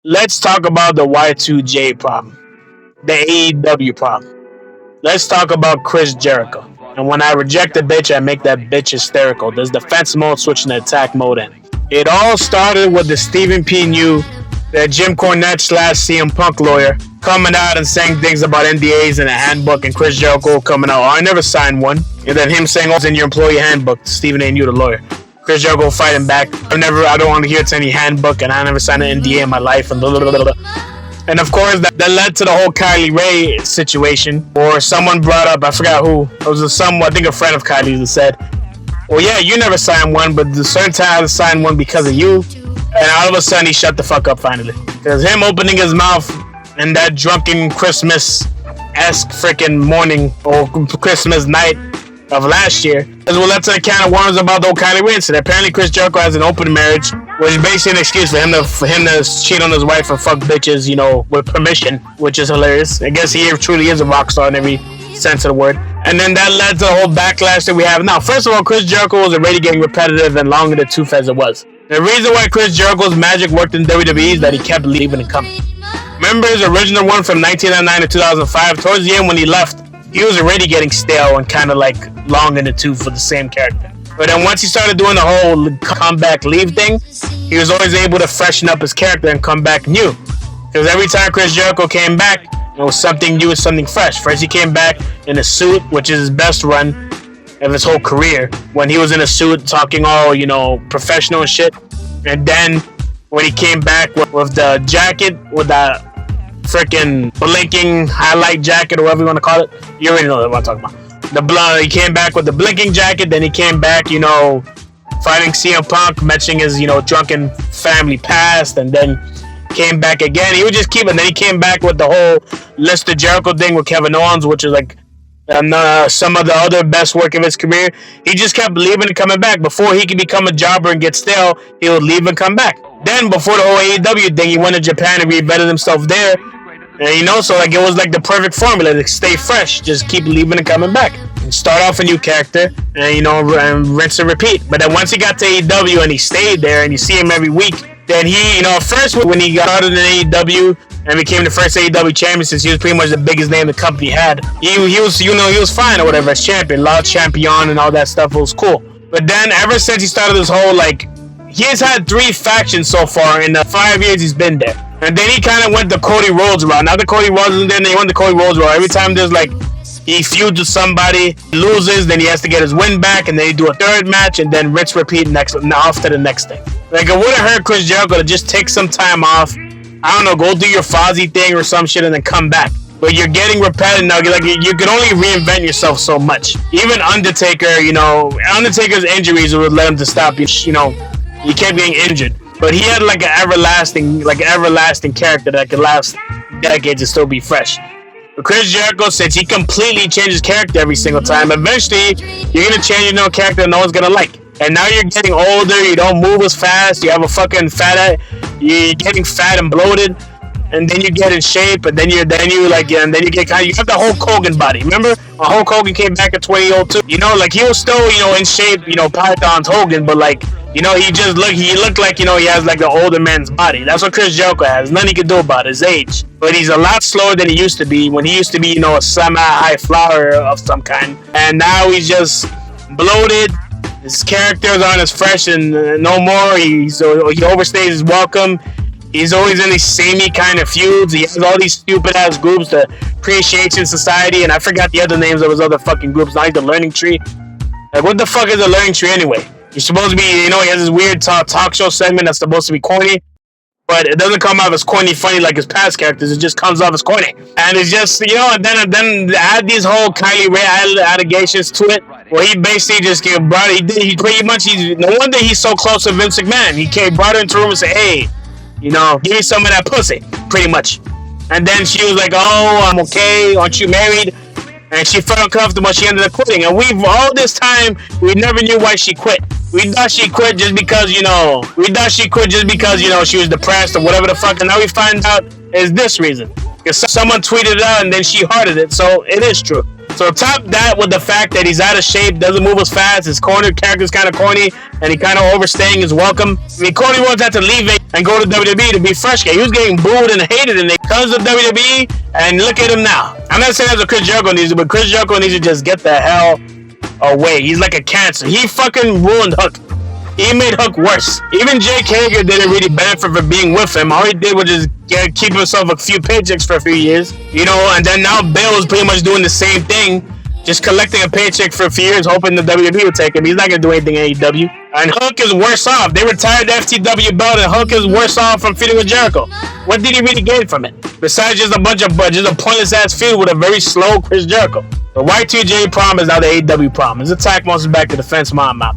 Let's talk about the Y2J problem, the AEW problem. Let's talk about Chris Jericho. And when I reject a bitch, I make that bitch hysterical. There's defense mode switching to attack mode in. It all started with the Stephen P. New, the Jim Cornette slash CM Punk lawyer, coming out and saying things about NDAs in a handbook, and Chris Jericho coming out, oh, I never signed one. And then him saying, oh, it's in your employee handbook, Stephen A. New, the lawyer. Chris Jericho fighting back. I don't want to hear it's any handbook, and I never signed an NDA in my life, and blah, blah, blah, blah. And of course, that led to the whole Kylie Ray situation, or someone brought up, I forgot who, it was I think a friend of Kylie's that said, well, yeah, you never signed one, but the certain time I signed one because of you. And all of a sudden, he shut the fuck up finally. Because him opening his mouth in that drunken Christmas-esque freaking morning, or Christmas night of last year, is what led to the can of worms about the whole Kylie Ray incident. Apparently, Chris Jericho has an open marriage, which is basically an excuse for him to cheat on his wife and fuck bitches, with permission, which is hilarious. I guess he truly is a rock star in every sense of the word. And then that led to the whole backlash that we have now. First of all, Chris Jericho was already getting repetitive and long in the tooth as it was. The reason why Chris Jericho's magic worked in WWE is that he kept leaving and coming. Remember his original one from 1999 to 2005? Towards the end when he left, he was already getting stale and kind of like long in the tooth for the same character. But then once he started doing the whole comeback leave thing, he was always able to freshen up his character and come back new. Because every time Chris Jericho came back, it was something new and something fresh. First he came back in a suit, which is his best run of his whole career, when he was in a suit talking all, professional and shit. And then when he came back with the jacket, with the freaking blinking highlight jacket, or whatever you want to call it, you already know what I'm talking about. He came back with the blinking jacket, then he came back, fighting CM Punk, mentioning his, drunken family past, and then came back again. He would just keep it, and then he came back with the whole List of Jericho thing with Kevin Owens, which is like some of the other best work of his career. He just kept leaving and coming back. Before he could become a jobber and get stale, he would leave and come back. Then before the whole AEW thing, he went to Japan and reinvented himself there. And so like it was like the perfect formula to stay fresh. Just keep leaving and coming back. And start off a new character and and rinse and repeat. But then once he got to AEW and he stayed there and you see him every week, then he, at first when he got started in AEW and became the first AEW champion, since he was pretty much the biggest name the company had, he was fine or whatever as champion, loud champion and all that stuff. It was cool. But then ever since he started this whole he has had 3 factions so far in the 5 years he's been there. And then he kind of went the Cody Rhodes route. Now that Cody Rhodes isn't there, and he went the Cody Rhodes route. Every time there's he feuds with somebody, loses, then he has to get his win back, and then he do a third match, and then rinse, repeat off to the next thing. It would have hurt Chris Jericho to just take some time off. I don't know, go do your Fozzy thing or some shit, and then come back. But you're getting repetitive now. You can only reinvent yourself so much. Even Undertaker, Undertaker's injuries would let him to stop. He kept getting injured. But he had an everlasting character that could last decades and still be fresh. But Chris Jericho, since he completely changes character every single time, eventually you're gonna change your character and no one's gonna like. And now you're getting older, you don't move as fast, you have a fucking you're getting fat and bloated, and then you get in shape, and then you get you have the Hulk Hogan body. Remember when Hulk Hogan came back in 2002? He was still in shape, Python's Hogan, but he looked like he has the older man's body. That's what Chris Jericho has. Nothing he can do about his age. But he's a lot slower than he used to be. When he used to be, a semi-high flyer of some kind. And now he's just bloated. His characters aren't as fresh and no more. He overstays his welcome. He's always in these samey kind of feuds. He has all these stupid ass groups, the Appreciation Society, and I forgot the other names of his other fucking groups. Now he's the Learning Tree. What the fuck is a Learning Tree anyway? He's supposed to be, he has this weird talk show segment that's supposed to be corny, but it doesn't come off as corny funny like his past characters. It just comes off as corny. And it's just, and then add these whole Kylie Ray allegations to it, where he basically just brought it. He pretty much, no wonder he's so close to Vince McMahon. He brought her into the room and said, hey, give me some of that pussy, pretty much. And then she was like, oh, I'm okay, aren't you married? And she felt uncomfortable. She ended up quitting. And all this time, we never knew why she quit. We thought she quit just because, she was depressed or whatever the fuck. And now we find out it's this reason. Because someone tweeted it out and then she hearted it. So it is true. So top that with the fact that he's out of shape, doesn't move as fast, his corner character's kind of corny, and he kind of overstaying his welcome. I mean, Cody Rhodes had to leave it and go to WWE to be fresh. He was getting booed and hated, and they comes to WWE, and look at him now. I'm not saying that's what Chris Jericho needs to, but Chris Jericho needs to just get the hell away. He's like a cancer. He fucking ruined Hook. He made Hook worse. Even Jake Hager didn't really benefit from being with him. All he did was just keep himself a few paychecks for a few years, you know, and then now Bill is pretty much doing the same thing, just collecting a paycheck for a few years, hoping the WWE will take him. He's not going to do anything in AEW. And Hook is worse off. They retired the FTW belt, and Hook is worse off from feuding with Jericho. What did he really gain from it? Besides just a pointless ass feud with a very slow Chris Jericho. The Y2J Problem is now the AEW Problem. His attack monster's back to the fence, mom out.